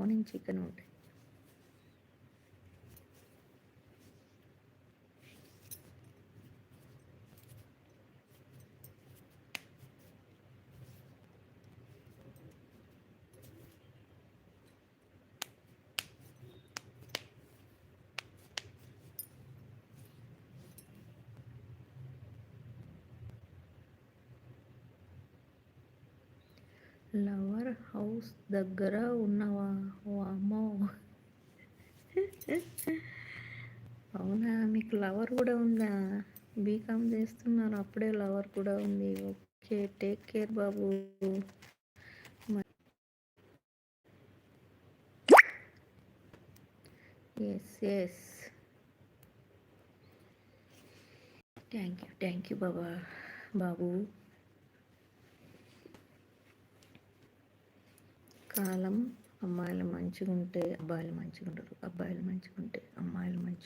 Morning chicken ఉంటాయి. Lover house దగ్గర ఉన్నవా? వామ్మో, అవునా? మీకు లవర్ కూడా ఉందా? బీకామ్ చేస్తున్నారు, అప్పుడే లవర్ కూడా ఉంది. ఓకే, టేక్ కేర్ బాబు. ఎస్, థ్యాంక్ యూ బాబు. కాలం అమ్మాయిలు మంచిగా ఉంటే అబ్బాయిలు మంచిగా ఉండరు, అబ్బాయిలు మంచిగా ఉంటే అమ్మాయిలు మంచిగా